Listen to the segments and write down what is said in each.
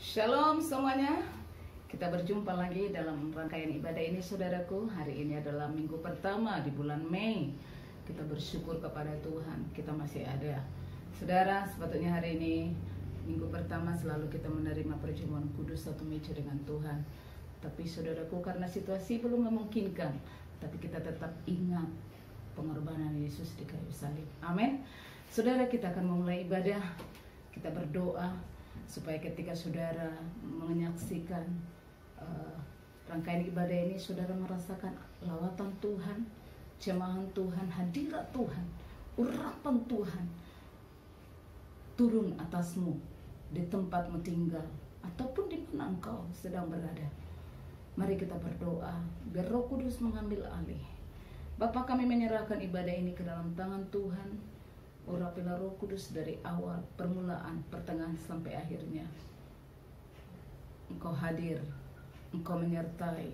Shalom semuanya. Kita berjumpa lagi dalam rangkaian ibadah ini, saudaraku. Hari ini adalah minggu pertama di bulan Mei. Kita bersyukur kepada Tuhan, kita masih ada. Saudara, sepatutnya hari ini minggu pertama selalu kita menerima perjamuan kudus satu meja dengan Tuhan. Tapi saudaraku, karena situasi belum memungkinkan, tapi kita tetap ingat pengorbanan Yesus di kayu salib. Amin. Saudara, kita akan memulai ibadah. Kita berdoa supaya ketika saudara menyaksikan rangkaian ibadah ini, saudara merasakan lawatan Tuhan, jemahan Tuhan, hadirat Tuhan, urapan Tuhan turun atasmu di tempatmu tinggal ataupun di mana engkau sedang berada. Mari kita berdoa biar Roh Kudus mengambil alih. Bapa, kami menyerahkan ibadah ini ke dalam tangan Tuhan. Urapilah Roh Kudus dari awal, permulaan, pertengahan sampai akhirnya. Engkau hadir, Engkau menyertai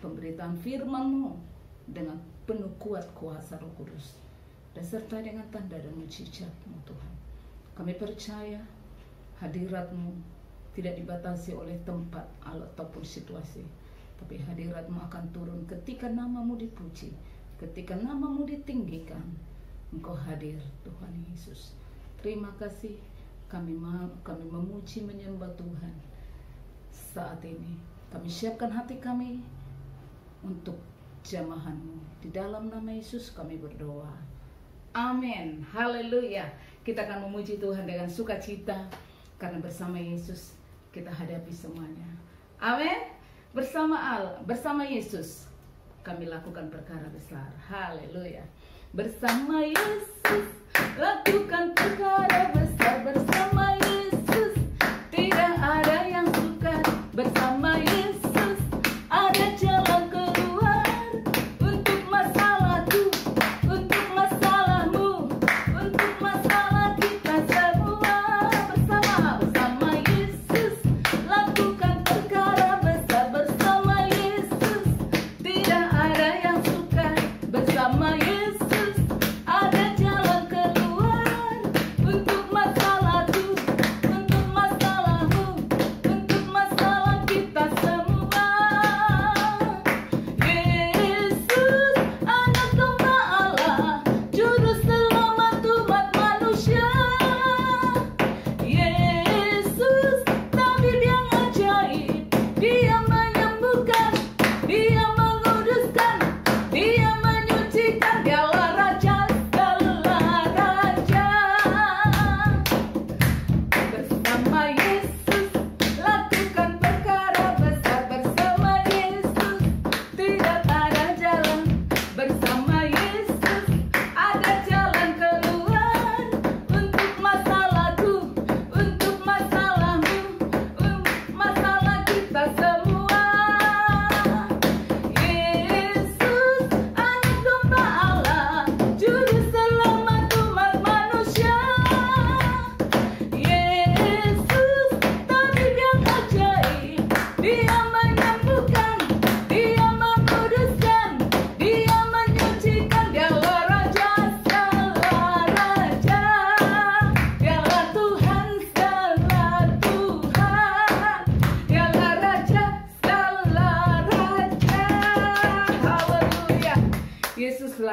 pemberitaan firman-Mu dengan penuh kuat kuasa Roh Kudus, dan serta dengan tanda dan mujizat-Mu Tuhan. Kami percaya hadirat-Mu tidak dibatasi oleh tempat ataupun situasi, tapi hadirat-Mu akan turun ketika nama-Mu dipuji, ketika nama-Mu ditinggikan. Engkau hadir, Tuhan Yesus. Terima kasih. Kami memuji, menyembah Tuhan. Saat ini kami siapkan hati kami untuk jamahan-Mu. Di dalam nama Yesus kami berdoa. Amin. Haleluya. Kita akan memuji Tuhan dengan sukacita, karena bersama Yesus kita hadapi semuanya. Amin. Bersama Yesus kami lakukan perkara besar. Haleluya. Bersama Yesus lakukan perkara besar. Bersama Yesus tidak ada yang sukar. Bersama Yesus ada jalan keluar untuk masalahku, untuk masalahmu, untuk masalah kita semua. Bersama Yesus lakukan perkara besar. Bersama Yesus tidak ada yang sukar. Bersama Yesus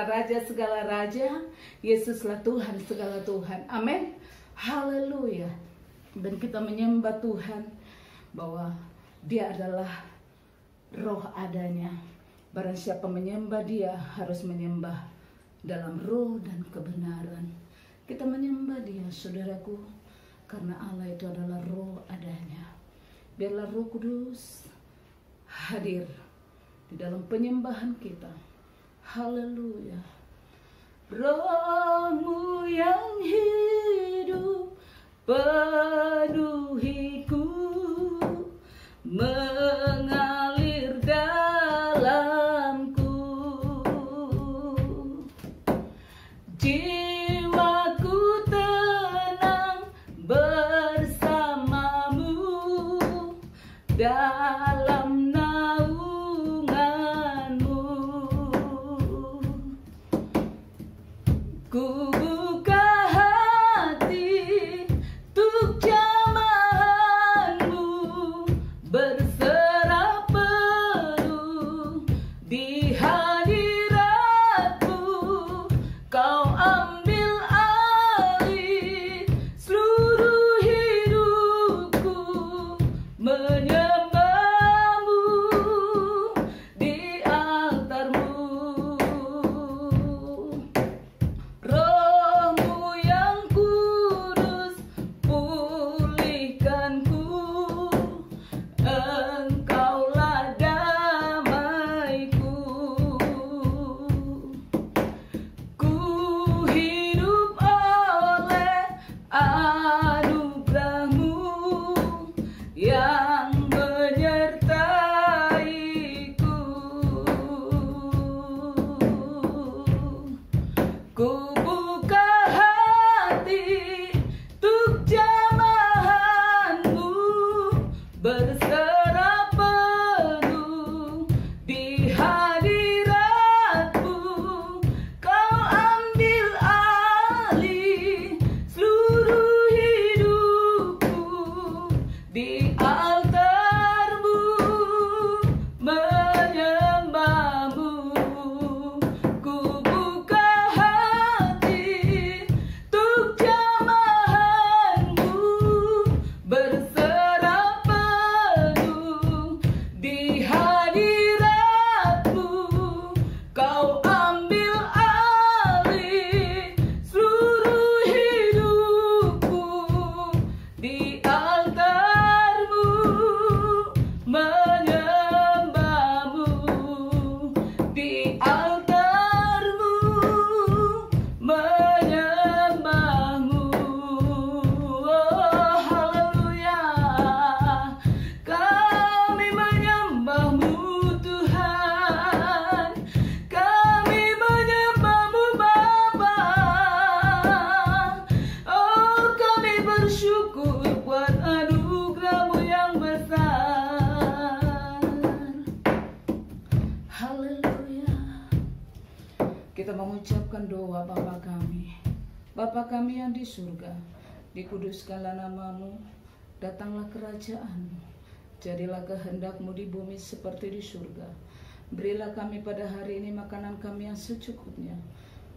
Raja segala raja, Yesuslah Tuhan segala Tuhan. Amin. Haleluya. Dan kita menyembah Tuhan bahwa Dia adalah roh adanya. Barang siapa menyembah Dia harus menyembah dalam roh dan kebenaran. Kita menyembah Dia, saudaraku, karena Allah itu adalah roh adanya. Biarlah Roh Kudus hadir di dalam penyembahan kita. Haleluya. Roh-Mu yang hidup penuhiku, mengalir dalamku. Jiwaku tenang bersama-Mu dalam ku buka hati untuk jamahan-Mu. bersyukur buat anugerah-Mu yang besar. Haleluya. Kita mengucapkan doa Bapa kami. Bapa kami yang di surga, dikuduskanlah nama-Mu, datanglah kerajaan-Mu, jadilah kehendak-Mu di bumi seperti di surga. Berilah kami pada hari ini makanan kami yang secukupnya,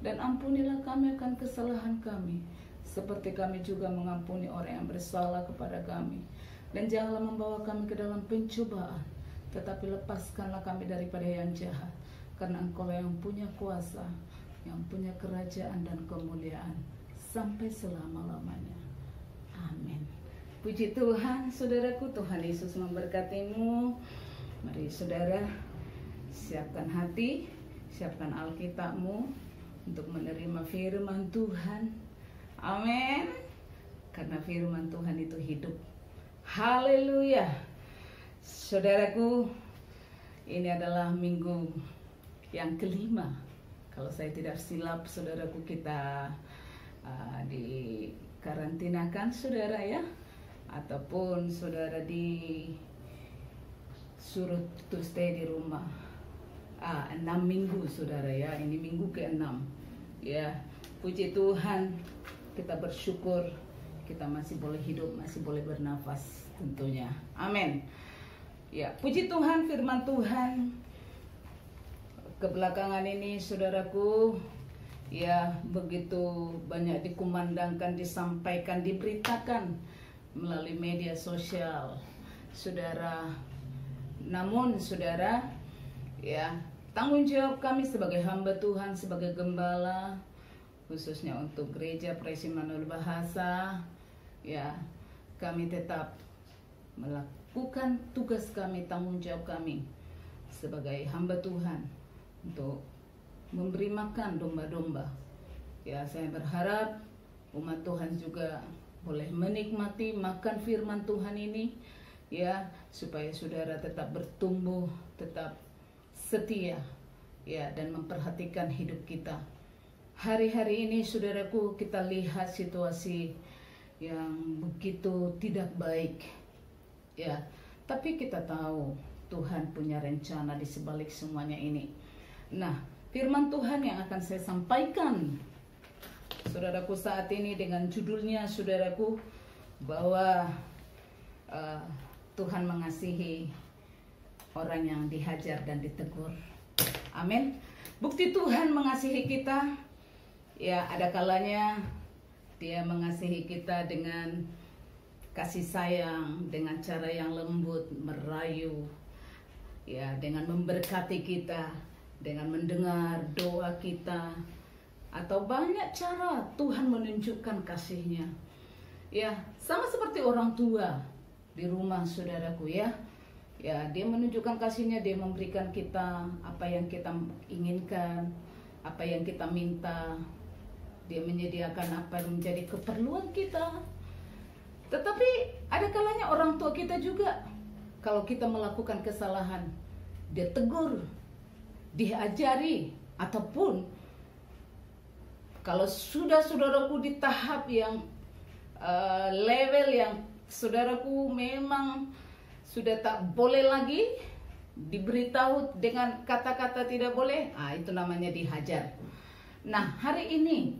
dan ampunilah kami akan kesalahan kami, seperti kami juga mengampuni orang yang bersalah kepada kami. Dan janganlah membawa kami ke dalam pencobaan, tetapi lepaskanlah kami daripada yang jahat, karena Engkau yang punya kuasa, yang punya kerajaan dan kemuliaan sampai selama-lamanya. Amin. Puji Tuhan, saudaraku. Tuhan Yesus memberkatimu. Mari saudara, siapkan hati, siapkan Alkitabmu untuk menerima firman Tuhan. Amin. Karena firman Tuhan itu hidup. Haleluya. Saudaraku, ini adalah minggu yang kelima. Kalau saya tidak silap, saudaraku, kita dikarantinakan, saudara ya, ataupun saudara disuruh to stay di rumah 6 minggu, saudara ya. Ini minggu ke-6 ya. Puji Tuhan, kita bersyukur kita masih boleh hidup, masih boleh bernafas tentunya. Amin. Ya, puji Tuhan, firman Tuhan kebelakangan ini, saudaraku, ya begitu banyak dikumandangkan, disampaikan, diberitakan melalui media sosial, saudara. Namun, saudara, ya tanggung jawab kami sebagai hamba Tuhan, sebagai gembala, khususnya untuk gereja Praise Immanuel Bahasa, ya kami tetap melakukan tugas kami, tanggung jawab kami sebagai hamba Tuhan untuk memberi makan domba-domba. Ya, saya berharap umat Tuhan juga boleh menikmati makan firman Tuhan ini, ya, supaya saudara tetap bertumbuh, tetap setia, ya, dan memperhatikan hidup kita. Hari-hari ini, saudaraku, kita lihat situasi yang begitu tidak baik, ya. Tapi kita tahu Tuhan punya rencana di sebalik semuanya ini. Nah, firman Tuhan yang akan saya sampaikan, saudaraku, saat ini dengan judulnya, saudaraku, bahwa Tuhan mengasihi orang yang dihajar dan ditegur. Amin. Bukti Tuhan mengasihi kita, ya ada kalanya Dia mengasihi kita dengan kasih sayang, dengan cara yang lembut, merayu, ya, dengan memberkati kita, dengan mendengar doa kita, atau banyak cara Tuhan menunjukkan kasih-Nya. Ya, sama seperti orang tua di rumah, saudaraku, ya. Ya, Dia menunjukkan kasih-Nya, Dia memberikan kita apa yang kita inginkan, apa yang kita minta. Dia menyediakan apa yang menjadi keperluan kita. Tetapi ada kalanya orang tua kita juga, kalau kita melakukan kesalahan, Dia tegur, diajari, ataupun kalau sudah saudaraku di tahap yang level yang saudaraku memang sudah tak boleh lagi diberitahu dengan kata-kata tidak boleh, itu namanya dihajar. Nah, hari ini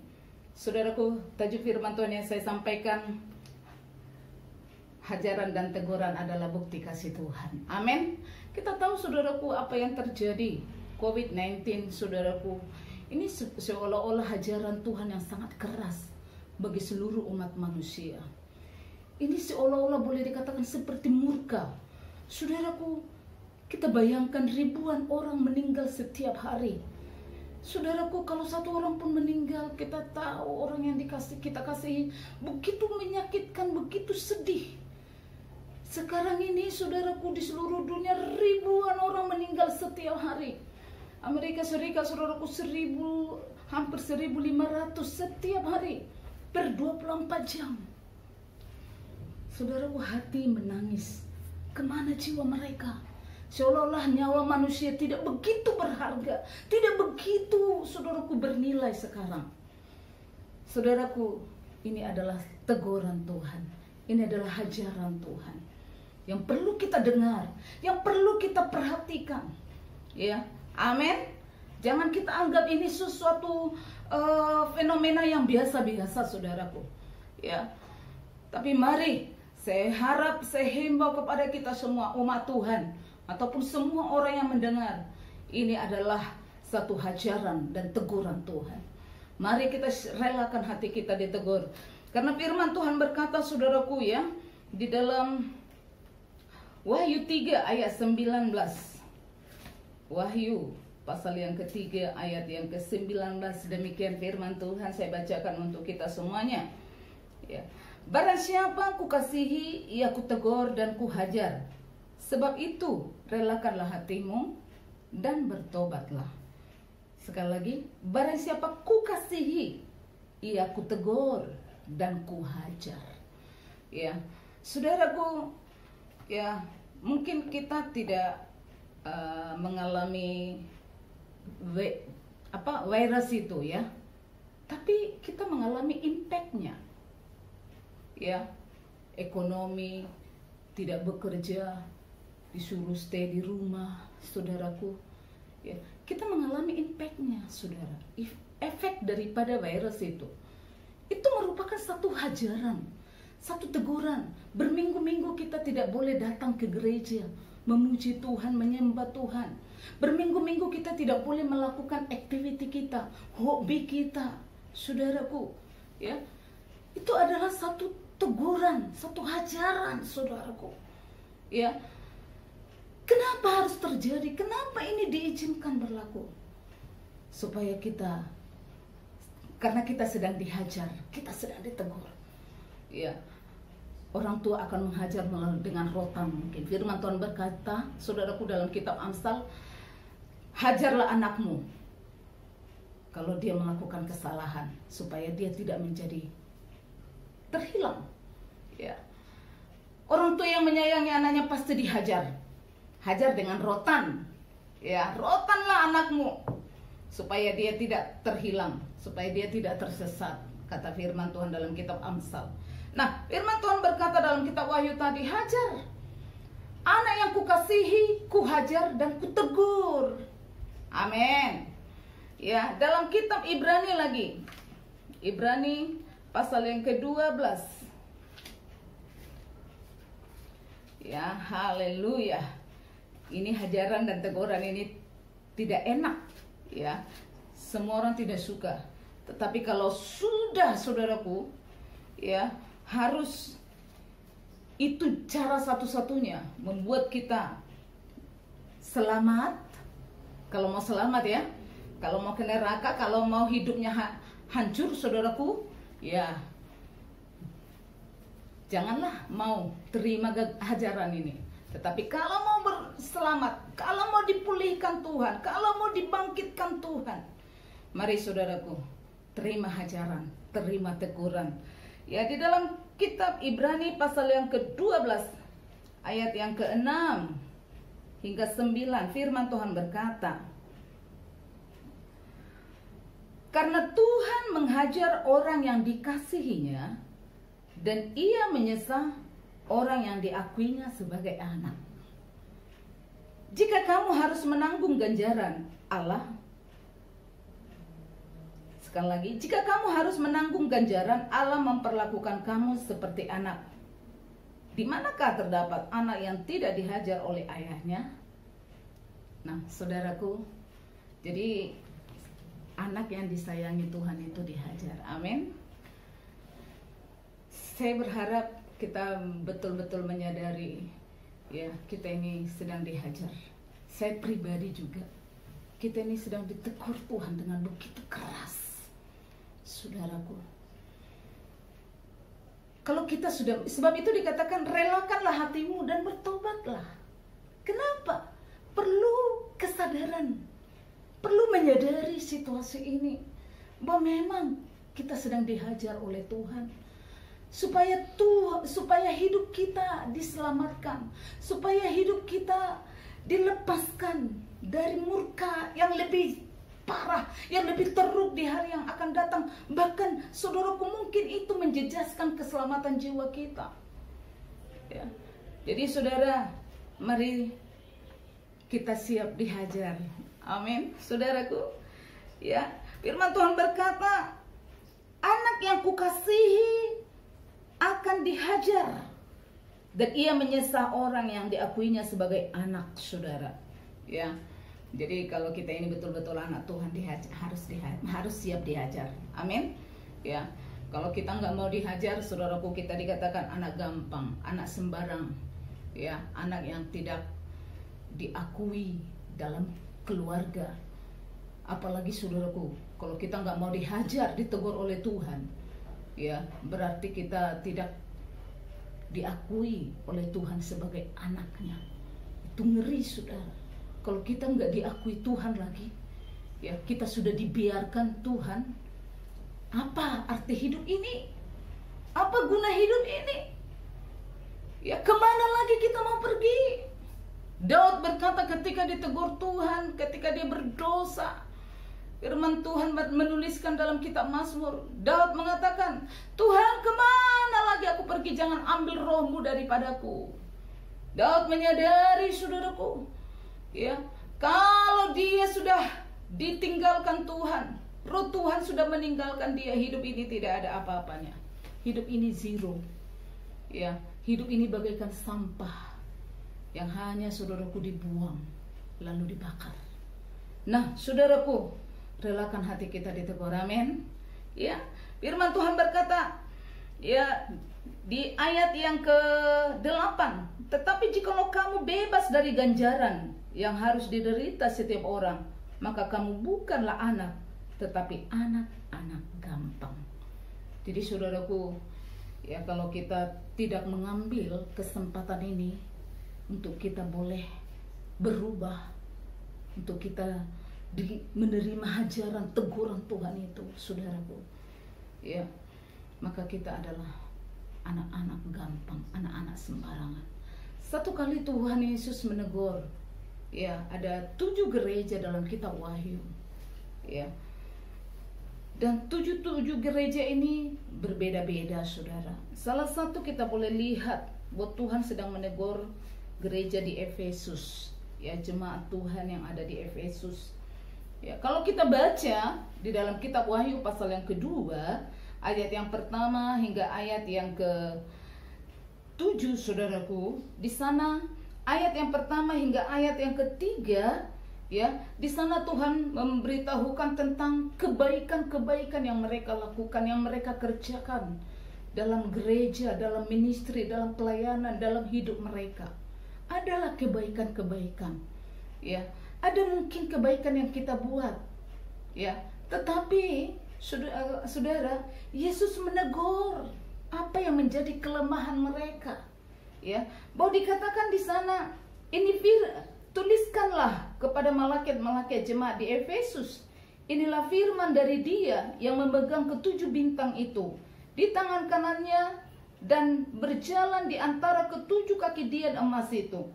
saudaraku, tajuk firman Tuhan yang saya sampaikan, hajaran dan teguran adalah bukti kasih Tuhan. Amin. Kita tahu, saudaraku, apa yang terjadi COVID-19, saudaraku, ini seolah-olah hajaran Tuhan yang sangat keras bagi seluruh umat manusia. Ini seolah-olah boleh dikatakan seperti murka. Saudaraku, kita bayangkan ribuan orang meninggal setiap hari. Saudaraku, kalau satu orang pun meninggal, kita tahu orang yang kita kasihi begitu menyakitkan, begitu sedih. Sekarang ini, saudaraku, di seluruh dunia ribuan orang meninggal setiap hari. Amerika Serikat, saudaraku, hampir 1.500 setiap hari per 24 jam. Saudaraku, hati menangis. Kemana jiwa mereka? Seolah-olah nyawa manusia tidak begitu berharga, tidak begitu, saudaraku, bernilai sekarang. Saudaraku, ini adalah teguran Tuhan. Ini adalah ajaran Tuhan yang perlu kita dengar, yang perlu kita perhatikan. Ya, amin. Jangan kita anggap ini sesuatu fenomena yang biasa-biasa, saudaraku. Ya, tapi mari, saya harap, saya himbau kepada kita semua umat Tuhan, ataupun semua orang yang mendengar, ini adalah satu ajaran dan teguran Tuhan. Mari kita relakan hati kita ditegur. Karena firman Tuhan berkata, saudaraku ya, di dalam Wahyu 3 ayat 19. Wahyu pasal yang ketiga ayat yang ke-19, demikian firman Tuhan, saya bacakan untuk kita semuanya. Ya. Barang siapa kukasihi, ia kutegur dan kuhajar. Sebab itu relakanlah hatimu dan bertobatlah. Sekali lagi, barang siapa kukasihi, ia kutegur dan kuhajar. Ya, saudaraku, ya mungkin kita tidak mengalami virus itu ya, tapi kita mengalami impactnya. Ya, ekonomi, tidak bekerja, disuruh stay di rumah, saudaraku. Ya, kita mengalami impactnya, saudara. Efek daripada virus itu merupakan satu ajaran, satu teguran. Berminggu-minggu kita tidak boleh datang ke gereja, memuji Tuhan, menyembah Tuhan. Berminggu-minggu kita tidak boleh melakukan aktiviti kita, hobi kita, saudaraku. Ya, itu adalah satu teguran, satu ajaran, saudaraku. Ya, kenapa harus terjadi? Kenapa ini diizinkan berlaku? Supaya kita, karena kita sedang dihajar, kita sedang ditegur. Ya, orang tua akan menghajar dengan rotan mungkin. Firman Tuhan berkata, saudaraku, dalam kitab Amsal, hajarlah anakmu kalau dia melakukan kesalahan, supaya dia tidak menjadi terhilang. Ya, orang tua yang menyayangi anaknya pasti dihajar. Hajar dengan rotan. Ya, rotanlah anakmu supaya dia tidak terhilang, supaya dia tidak tersesat, kata firman Tuhan dalam kitab Amsal. Nah, firman Tuhan berkata dalam kitab Wahyu tadi, hajar. Anak yang kukasihi, kuhajar dan kutegur. Amin. Ya, dalam kitab Ibrani lagi. Ibrani pasal yang ke-12. Ya, haleluya. Ini hajaran dan teguran ini tidak enak, ya. Semua orang tidak suka. Tetapi kalau sudah, saudaraku, ya, harus itu cara satu-satunya membuat kita selamat. Kalau mau selamat ya, kalau mau ke neraka, kalau mau hidupnya hancur, saudaraku, ya, janganlah mau terima hajaran ini. Tetapi kalau mau berselamat, kalau mau dipulihkan Tuhan, kalau mau dibangkitkan Tuhan, mari saudaraku, terima hajaran, terima teguran. Ya, di dalam kitab Ibrani pasal yang ke-12 ayat yang ke-6 hingga 9, firman Tuhan berkata, karena Tuhan menghajar orang yang dikasihinya, dan ia menyesal orang yang diakuinya sebagai anak. Jika kamu harus menanggung ganjaran Allah, sekali lagi, jika kamu harus menanggung ganjaran, Allah memperlakukan kamu seperti anak. Di manakah terdapat anak yang tidak dihajar oleh ayahnya? Nah, saudaraku, jadi anak yang disayangi Tuhan itu dihajar. Amin. Saya berharap kita betul-betul menyadari, ya, kita ini sedang dihajar. Saya pribadi juga, kita ini sedang ditegur Tuhan dengan begitu keras, saudaraku. Kalau kita sudah, sebab itu dikatakan relakanlah hatimu dan bertobatlah. Kenapa? Perlu kesadaran, perlu menyadari situasi ini, bahwa memang kita sedang dihajar oleh Tuhan. Supaya hidup kita diselamatkan, supaya hidup kita dilepaskan dari murka yang lebih parah, yang lebih teruk di hari yang akan datang. Bahkan saudaraku, mungkin itu menjejaskan keselamatan jiwa kita. Ya. Jadi saudara, mari kita siap dihajar. Amin, saudaraku. Ya, firman Tuhan berkata, anak yang kukasihi akan dihajar, dan ia menyesal orang yang diakuinya sebagai anak, saudara. Ya, jadi kalau kita ini betul-betul anak Tuhan, harus siap dihajar. Amin. Ya, kalau kita nggak mau dihajar, saudaraku, kita dikatakan anak gampang, anak sembarang. Ya, anak yang tidak diakui dalam keluarga. Apalagi saudaraku, kalau kita nggak mau dihajar, ditegur oleh Tuhan, ya berarti kita tidak diakui oleh Tuhan sebagai anaknya. Itu ngeri, saudara. Kalau kita nggak diakui Tuhan lagi, ya kita sudah dibiarkan Tuhan. Apa arti hidup ini? Apa guna hidup ini? Ya kemana lagi kita mau pergi? Daud berkata ketika ditegur Tuhan, ketika dia berdosa, firman Tuhan menuliskan dalam kitab Mazmur, Daud mengatakan, Tuhan, kemana lagi aku pergi? Jangan ambil rohmu daripadaku. Daud menyadari, saudaraku, ya, kalau dia sudah ditinggalkan Tuhan, roh Tuhan sudah meninggalkan dia, hidup ini tidak ada apa-apanya. Hidup ini zero. Ya, hidup ini bagaikan sampah yang hanya, saudaraku, dibuang lalu dibakar. Nah, saudaraku, relakan hati kita ditegur. Amin. Ya, firman Tuhan berkata, ya, di ayat yang ke-8, tetapi jikalau kamu bebas dari ganjaran yang harus diderita setiap orang, maka kamu bukanlah anak, tetapi anak-anak gampang. Jadi saudaraku, ya kalau kita tidak mengambil kesempatan ini untuk kita boleh berubah, untuk kita menerima hajaran, teguran Tuhan itu, saudaraku, ya, maka kita adalah anak-anak gampang, anak-anak sembarangan. Satu kali Tuhan Yesus menegur, ya, ada 7 gereja dalam kitab Wahyu, ya, dan 7 gereja ini berbeda-beda, saudara. Salah satu kita boleh lihat bahwa Tuhan sedang menegur gereja di Efesus, ya, jemaat Tuhan yang ada di Efesus. Ya, kalau kita baca di dalam kitab Wahyu pasal yang kedua, ayat yang pertama hingga ayat yang ke-7, saudaraku, di sana ayat yang pertama hingga ayat yang ketiga, ya, di sana Tuhan memberitahukan tentang kebaikan-kebaikan yang mereka lakukan, yang mereka kerjakan dalam gereja, dalam ministry, dalam pelayanan, dalam hidup mereka. Adalah kebaikan-kebaikan, ya. Ada mungkin kebaikan yang kita buat, ya, tetapi saudara, Yesus menegur apa yang menjadi kelemahan mereka, ya. Bahwa dikatakan di sana, ini tuliskanlah kepada malaikat-malaikat jemaat di Efesus, inilah firman dari Dia yang memegang ke-7 bintang itu di tangan kanannya dan berjalan di antara ke-7 kaki dian emas itu.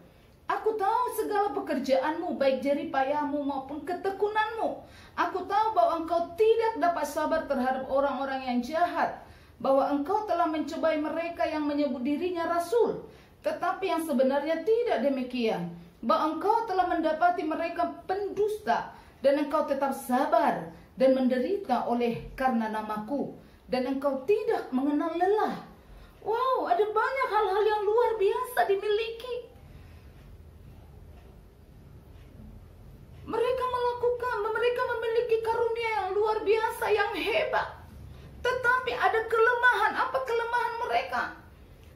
Aku tahu segala pekerjaanmu, baik jerih payahmu maupun ketekunanmu. Aku tahu bahwa engkau tidak dapat sabar terhadap orang-orang yang jahat, bahwa engkau telah mencobai mereka yang menyebut dirinya rasul, tetapi yang sebenarnya tidak demikian, bahwa engkau telah mendapati mereka pendusta, dan engkau tetap sabar dan menderita oleh karena namaku, dan engkau tidak mengenal lelah. Wow, ada banyak hal-hal yang luar biasa dimiliki. Mereka memiliki karunia yang luar biasa, yang hebat. Tetapi ada kelemahan. Apa kelemahan mereka?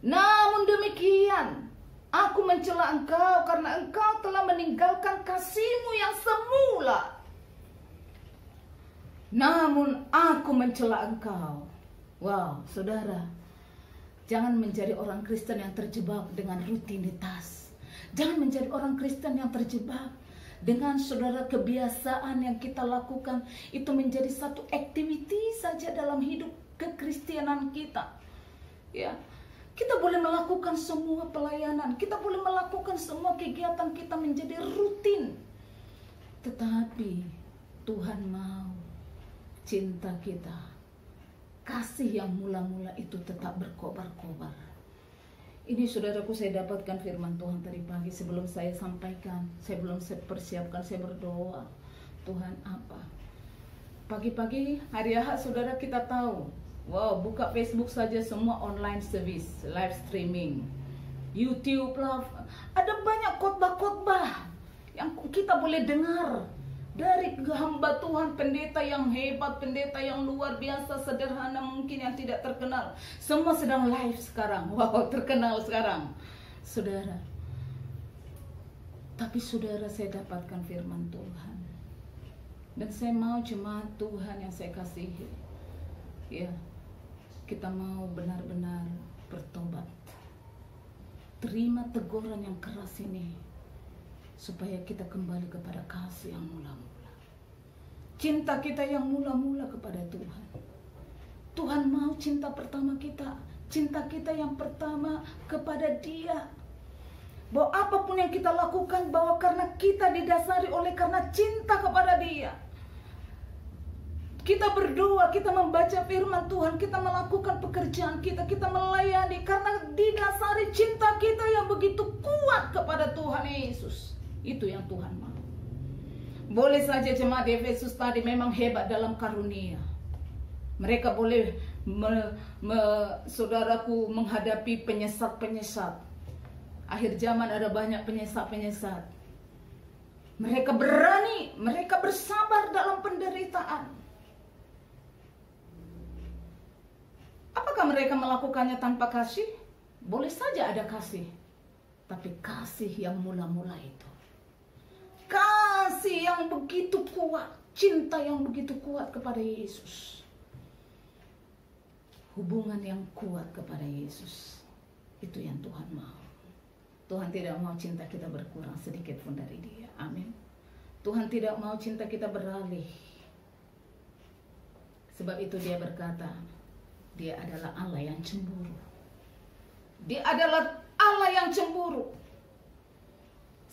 Namun demikian, aku mencela engkau karena engkau telah meninggalkan kasihmu yang semula. Namun aku mencela engkau. Wow, saudara, jangan menjadi orang Kristen yang terjebak dengan rutinitas. Jangan menjadi orang Kristen yang terjebak dengan, saudara, kebiasaan yang kita lakukan. Itu menjadi satu activity saja dalam hidup kekristenan kita. Ya, kita boleh melakukan semua pelayanan, kita boleh melakukan semua kegiatan kita menjadi rutin. Tetapi Tuhan mau cinta kita, kasih yang mula-mula itu tetap berkobar-kobar. Ini saudaraku, saya dapatkan firman Tuhan tadi pagi. Sebelum saya sampaikan, saya belum persiapkan, saya berdoa, Tuhan apa? Pagi-pagi hari Ahad saudara kita tahu, wow, buka Facebook saja semua online service, live streaming, YouTube lah, ada banyak khotbah-khotbah yang kita boleh dengar dari hamba Tuhan, pendeta yang hebat, pendeta yang luar biasa, sederhana mungkin, yang tidak terkenal. Semua sedang live sekarang, wow, terkenal sekarang, saudara. Tapi saudara, saya dapatkan firman Tuhan, dan saya mau jemaat Tuhan yang saya kasihi, ya, kita mau benar-benar bertobat, terima teguran yang keras ini, supaya kita kembali kepada kasih yang mula-mula, cinta kita yang mula-mula kepada Tuhan. Tuhan mau cinta pertama kita, cinta kita yang pertama kepada Dia, bahwa apapun yang kita lakukan, bahwa karena kita didasari oleh karena cinta kepada Dia. Kita berdoa, kita membaca firman Tuhan, kita melakukan pekerjaan kita, kita melayani karena didasari cinta kita yang begitu kuat kepada Tuhan Yesus. Itu yang Tuhan mau. Boleh saja jemaat di Efesus tadi memang hebat dalam karunia. Mereka boleh saudaraku menghadapi penyesat-penyesat. Akhir zaman ada banyak penyesat-penyesat. Mereka berani, mereka bersabar dalam penderitaan. Apakah mereka melakukannya tanpa kasih? Boleh saja ada kasih, tapi kasih yang mula-mula itu, kasih yang begitu kuat, cinta yang begitu kuat kepada Yesus, hubungan yang kuat kepada Yesus, itu yang Tuhan mau. Tuhan tidak mau cinta kita berkurang sedikit pun dari Dia. Amin. Tuhan tidak mau cinta kita beralih. Sebab itu Dia berkata, Dia adalah Allah yang cemburu. Dia adalah Allah yang cemburu.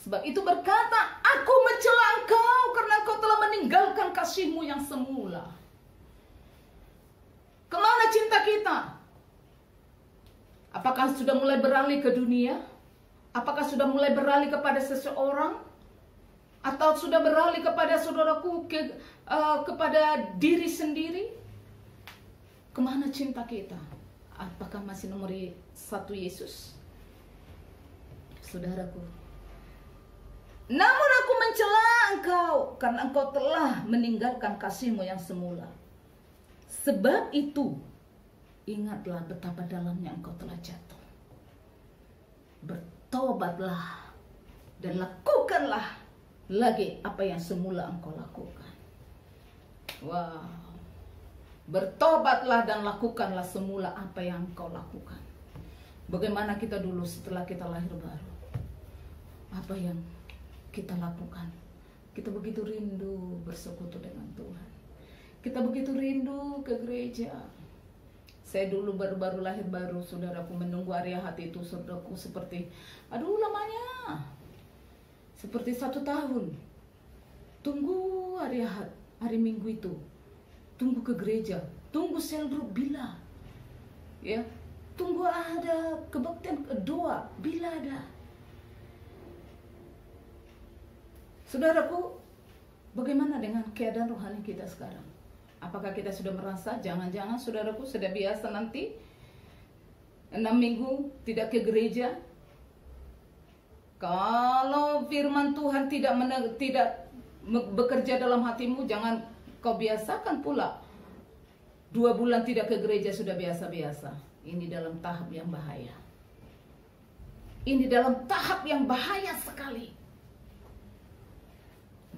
Sebab itu berkata, aku mencela engkau karena engkau telah meninggalkan kasih-Mu yang semula. Kemana cinta kita? Apakah sudah mulai beralih ke dunia? Apakah sudah mulai beralih kepada seseorang? Atau sudah beralih kepada saudaraku, kepada diri sendiri? Kemana cinta kita? Apakah masih nomor 1 Yesus? Saudaraku, namun aku mencela engkau karena engkau telah meninggalkan kasih-Mu yang semula. Sebab itu, ingatlah betapa dalamnya engkau telah jatuh. Bertobatlah dan lakukanlah lagi apa yang semula engkau lakukan. Wow. Bertobatlah dan lakukanlah semula apa yang engkau lakukan. Bagaimana kita dulu setelah kita lahir baru? Apa yang kita lakukan? Kita begitu rindu bersekutu dengan Tuhan. Kita begitu rindu ke gereja. Saya dulu baru-baru lahir baru, saudaraku, menunggu hari Ahad itu, saudaraku, seperti, aduh lamanya. Seperti 1 tahun. Tunggu hari Ahad, hari Minggu itu. Tunggu ke gereja, tunggu sel grup bila, ya, tunggu ada kebaktian doa bila ada. Saudaraku, bagaimana dengan keadaan rohani kita sekarang? Apakah kita sudah merasa, jangan-jangan saudaraku sudah biasa nanti 6 minggu tidak ke gereja? Kalau firman Tuhan tidak bekerja dalam hatimu, jangan kau biasakan pula 2 bulan tidak ke gereja sudah biasa-biasa. Ini dalam tahap yang bahaya. Ini dalam tahap yang bahaya sekali.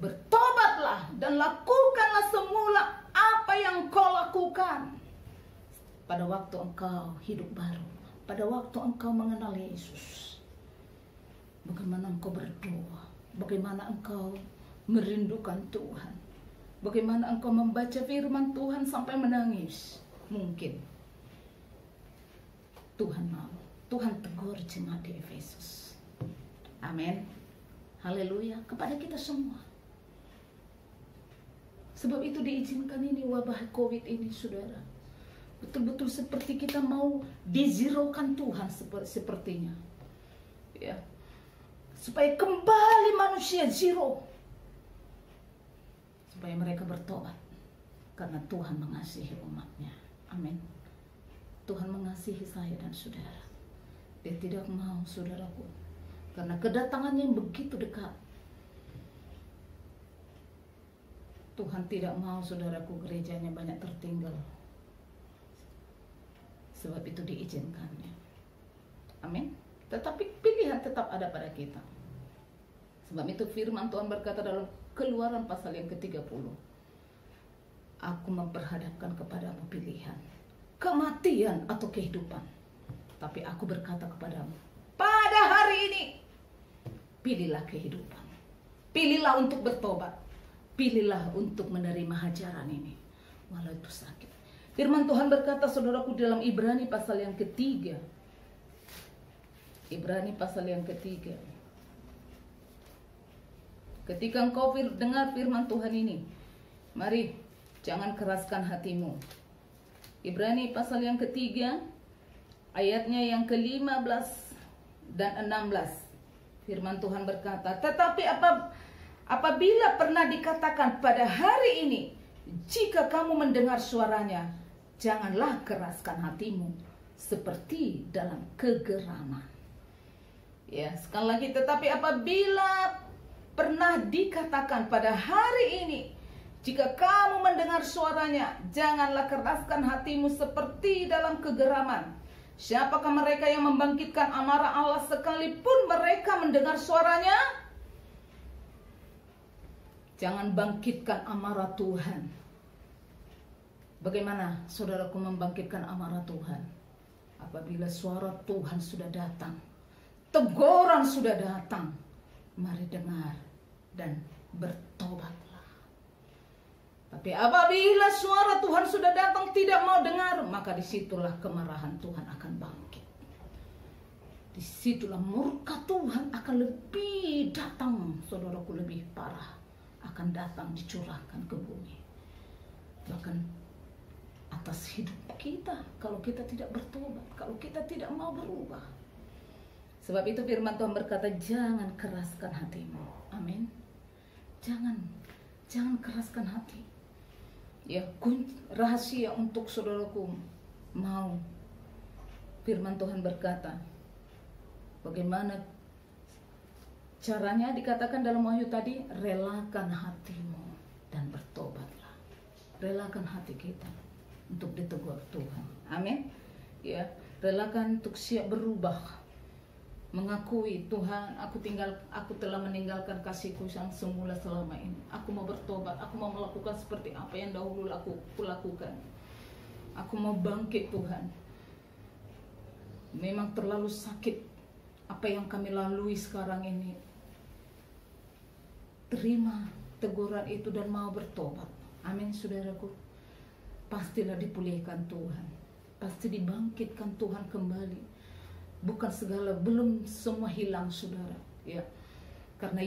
Bertobatlah dan lakukanlah semula apa yang kau lakukan pada waktu engkau hidup baru, pada waktu engkau mengenal Yesus. Bagaimana engkau berdoa, bagaimana engkau merindukan Tuhan, bagaimana engkau membaca firman Tuhan sampai menangis. Mungkin Tuhan mau, Tuhan tegur jemaat di Efesus. Amin. Haleluya kepada kita semua. Sebab itu diizinkan ini wabah COVID ini, saudara. Betul-betul seperti kita mau dizerokan Tuhan sepertinya. Ya. Supaya kembali manusia zero. Supaya mereka bertobat. Karena Tuhan mengasihi umatnya. Amin. Tuhan mengasihi saya dan saudara. Dia tidak mau, saudaraku. Karena kedatangannya yang begitu dekat. Tuhan tidak mau, saudaraku, gerejanya banyak tertinggal. Sebab itu diizinkannya. Amin. Tetapi pilihan tetap ada pada kita. Sebab itu firman Tuhan berkata dalam Keluaran pasal yang ke-30. Aku memperhadapkan kepadamu pilihan. Kematian atau kehidupan. Tapi aku berkata kepadamu, pada hari ini, pilihlah kehidupan. Pilihlah untuk bertobat. Pilihlah untuk menerima hajaran ini. Walau itu sakit. Firman Tuhan berkata, saudaraku, dalam Ibrani pasal yang ketiga. Ibrani pasal yang ketiga. Ketika engkau dengar firman Tuhan ini, mari jangan keraskan hatimu. Ibrani pasal yang ketiga, ayatnya yang ke-15 dan 16. Firman Tuhan berkata, tetapi apabila pernah dikatakan pada hari ini, jika kamu mendengar suaranya, janganlah keraskan hatimu seperti dalam kegeraman. Ya, sekali lagi, tetapi apabila pernah dikatakan pada hari ini, jika kamu mendengar suaranya, janganlah keraskan hatimu seperti dalam kegeraman. Siapakah mereka yang membangkitkan amarah Allah sekalipun mereka mendengar suaranya? Jangan bangkitkan amarah Tuhan. Bagaimana saudaraku membangkitkan amarah Tuhan? Apabila suara Tuhan sudah datang, teguran sudah datang, mari dengar dan bertobatlah. Tapi apabila suara Tuhan sudah datang tidak mau dengar, maka disitulah kemarahan Tuhan akan bangkit. Disitulah murka Tuhan akan lebih datang, saudaraku, lebih parah. Akan datang dicurahkan ke bumi. Bahkan atas hidup kita, kalau kita tidak bertobat, kalau kita tidak mau berubah. Sebab itu firman Tuhan berkata, jangan keraskan hatimu. Amin. Jangan keraskan hati. Ya, rahasia untuk saudaraku mau. Firman Tuhan berkata, bagaimana caranya? Dikatakan dalam Wahyu tadi, relakan hatimu dan bertobatlah. Relakan hati kita untuk ditegur Tuhan. Amin. Ya, relakan untuk siap berubah. Mengakui, Tuhan, aku telah meninggalkan kasihku yang semula selama ini. Aku mau bertobat, aku mau melakukan seperti apa yang dahulu aku lakukan. Aku mau bangkit, Tuhan. Memang terlalu sakit apa yang kami lalui sekarang ini. Terima teguran itu dan mau bertobat. Amin, saudaraku. Pastilah dipulihkan Tuhan. Pasti dibangkitkan Tuhan kembali. Bukan segala, belum semua hilang, saudara. Ya, karena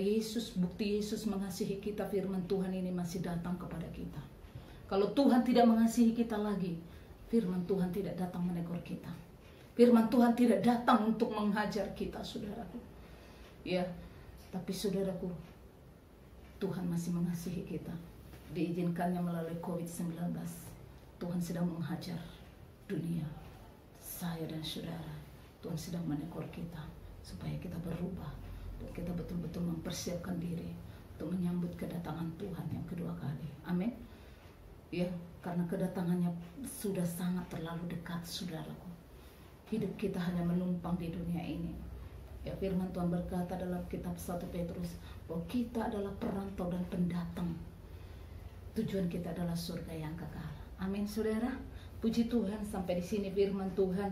bukti Yesus mengasihi kita, firman Tuhan ini masih datang kepada kita. Kalau Tuhan tidak mengasihi kita lagi, firman Tuhan tidak datang menegur kita. Firman Tuhan tidak datang untuk menghajar kita, saudaraku. Ya, tapi saudaraku, Tuhan masih mengasihi kita. Diizinkannya melalui COVID-19. Tuhan sedang menghajar dunia, saya dan saudara. Tuhan sedang menegur kita supaya kita berubah dan kita betul-betul mempersiapkan diri untuk menyambut kedatangan Tuhan yang kedua kali. Amin. Ya, karena kedatangannya sudah sangat terlalu dekat, saudaraku. Hidup kita hanya menumpang di dunia ini. Ya, firman Tuhan berkata dalam kitab 1 Petrus bahwa kita adalah perantau dan pendatang. Tujuan kita adalah surga yang kekal. Amin, saudara. Puji Tuhan, sampai di sini firman Tuhan.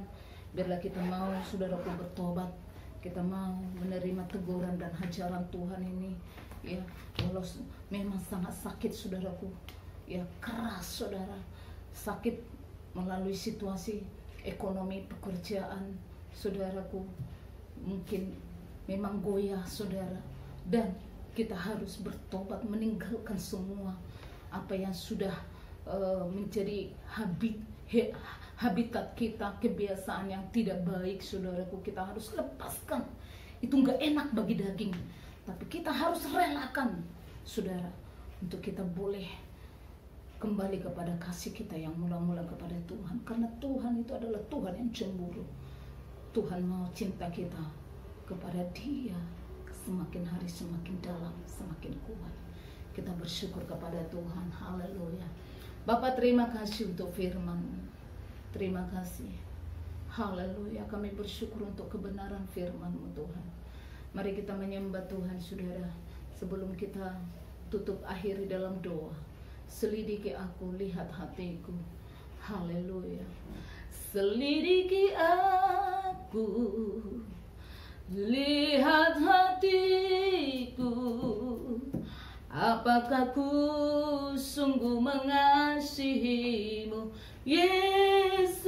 Biarlah kita mau, saudaraku, bertobat. Kita mau menerima teguran dan hajaran Tuhan ini. Ya, walau memang sangat sakit, saudaraku. Ya, keras, saudara. Sakit melalui situasi ekonomi, pekerjaan, saudaraku. Mungkin memang goyah, saudara. Dan kita harus bertobat, meninggalkan semua apa yang sudah menjadi habitat kita, kebiasaan yang tidak baik, saudaraku, kita harus lepaskan. Itu nggak enak bagi daging, tapi kita harus relakan, saudara, untuk kita boleh kembali kepada kasih kita yang mula-mula kepada Tuhan. Karena Tuhan itu adalah Tuhan yang cemburu. Tuhan mau cinta kita kepada Dia semakin hari semakin dalam, semakin kuat. Kita bersyukur kepada Tuhan. Haleluya. Bapa, terima kasih untuk firman. Terima kasih. Haleluya. Kami bersyukur untuk kebenaran firman-Mu, Tuhan. Mari kita menyembah Tuhan, saudara. Sebelum kita tutup akhiri dalam doa, selidiki aku, lihat hatiku. Haleluya. Selidiki aku, lihat hatiku. Apakah ku sungguh mengasihimu, Yesus?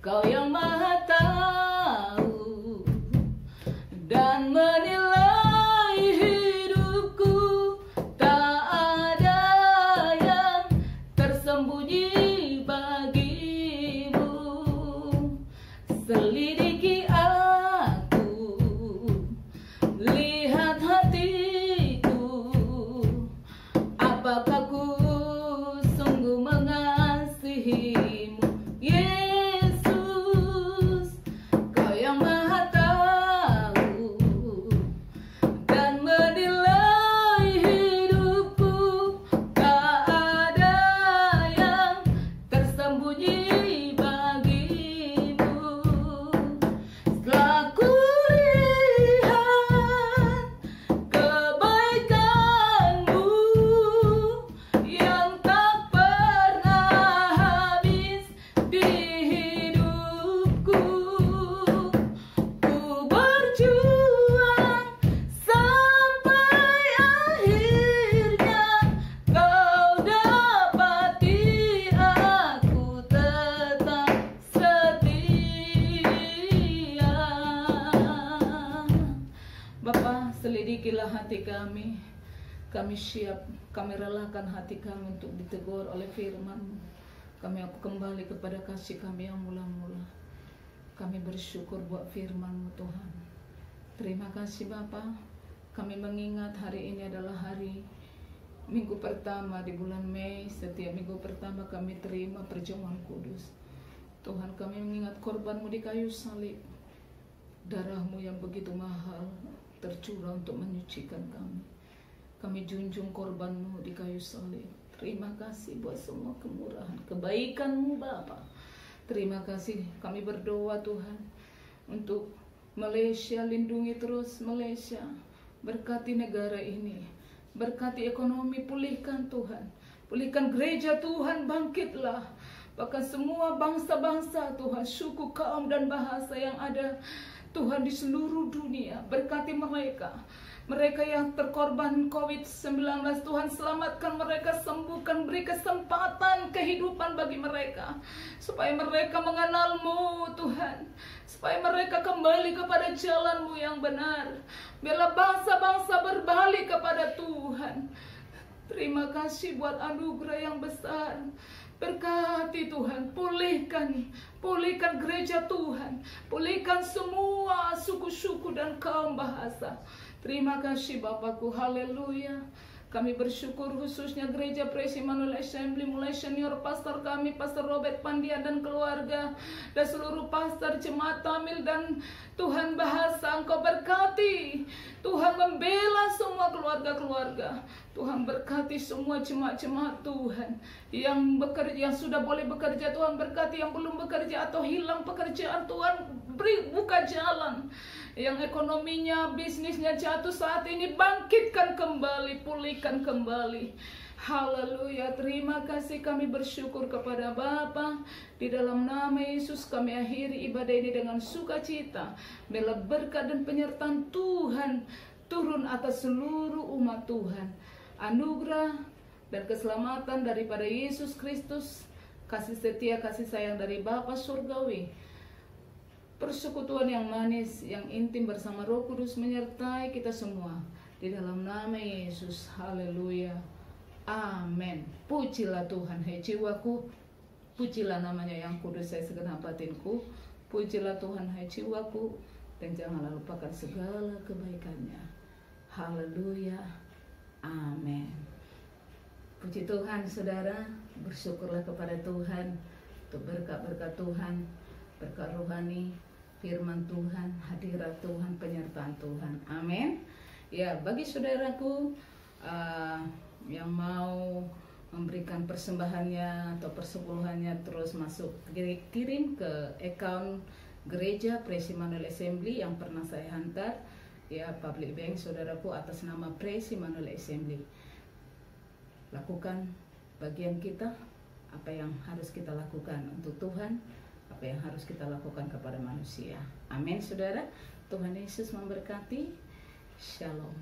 Kau yang Maha tahu dan menilai hidupku. Tak ada yang tersembunyi bagimu. Selidiki aku, lihat hatiku. Apakah ku sungguh mengasihimu, Yesus? Kau yang Maha tahu dan menilai hidupku. Tak ada yang tersembunyi bagimu. Setelah ku lihat kebaikan-Mu yang tak pernah habis di hidupku, ku berjuang sampai akhirnya Kau dapati aku tetap setia. Bapa, selidikilah hati kami. Kami siap, kami relakan hati kami untuk ditegur oleh firman-Mu. Kami kembali kepada kasih kami yang mula-mula. Kami bersyukur buat firman-Mu, Tuhan. Terima kasih Bapa. Kami mengingat hari ini adalah hari minggu pertama di bulan Mei. Setiap minggu pertama kami terima perjamuan kudus. Tuhan, kami mengingat korban-Mu di kayu salib. Darah-Mu yang begitu mahal tercurah untuk menyucikan kami. Kami junjung korban-Mu di kayu salib. Terima kasih buat semua kemurahan, kebaikan-Mu Bapa. Terima kasih. Kami berdoa Tuhan untuk Malaysia, lindungi terus Malaysia. Berkati negara ini. Berkati ekonomi, pulihkan Tuhan. Pulihkan gereja Tuhan, bangkitlah. Bahkan semua bangsa-bangsa Tuhan, suku, kaum dan bahasa yang ada Tuhan di seluruh dunia. Berkati mereka. Mereka yang terkorban COVID-19, Tuhan selamatkan mereka, sembuhkan, beri kesempatan kehidupan bagi mereka. Supaya mereka mengenal-Mu Tuhan. Supaya mereka kembali kepada jalan-Mu yang benar. Biarlah bangsa-bangsa berbalik kepada Tuhan. Terima kasih buat anugerah yang besar. Berkati Tuhan, pulihkan gereja Tuhan. Pulihkan semua suku-suku dan kaum bahasa. Terima kasih Bapakku, haleluya. Kami bersyukur khususnya gereja Praise Emmanuel Assembly, mulai senior pastor kami, Pastor Robert Pandia dan keluarga, dan seluruh pastor jemaat Tamil dan Tuhan bahasa. Engkau berkati, Tuhan membela semua keluarga-keluarga. Tuhan berkati semua jemaat-jemaat Tuhan yang bekerja, yang sudah boleh bekerja. Tuhan berkati yang belum bekerja atau hilang pekerjaan. Tuhan beri buka jalan. Yang ekonominya, bisnisnya jatuh saat ini, bangkitkan kembali, pulihkan kembali. Haleluya, terima kasih, kami bersyukur kepada Bapa. Di dalam nama Yesus kami akhiri ibadah ini dengan sukacita. Biarlah berkat dan penyertaan Tuhan turun atas seluruh umat Tuhan. Anugerah dan keselamatan daripada Yesus Kristus, kasih setia, kasih sayang dari Bapa Surgawi, persekutuan yang manis, yang intim bersama Roh Kudus menyertai kita semua. Di dalam nama Yesus, haleluya, Amin. Pujilah Tuhan, hai jiwaku. Pujilah namanya yang kudus, hai segenap batinku. Pujilah Tuhan, hai jiwaku. Dan janganlah lupakan segala kebaikannya. Haleluya. Amin. Puji Tuhan, saudara. Bersyukurlah kepada Tuhan untuk berkat-berkat Tuhan, berkat rohani, firman Tuhan, hadirat Tuhan, penyertaan Tuhan. Amin. Ya, bagi saudaraku yang mau memberikan persembahannya atau persepuluhannya, terus masuk kirim ke account gereja Praise Immanuel Assembly yang pernah saya hantar, ya, public bank saudaraku, atas nama Praise Immanuel Assembly. Lakukan bagian kita, apa yang harus kita lakukan untuk Tuhan, apa yang harus kita lakukan kepada manusia. Amin, saudara. Tuhan Yesus memberkati. Shalom.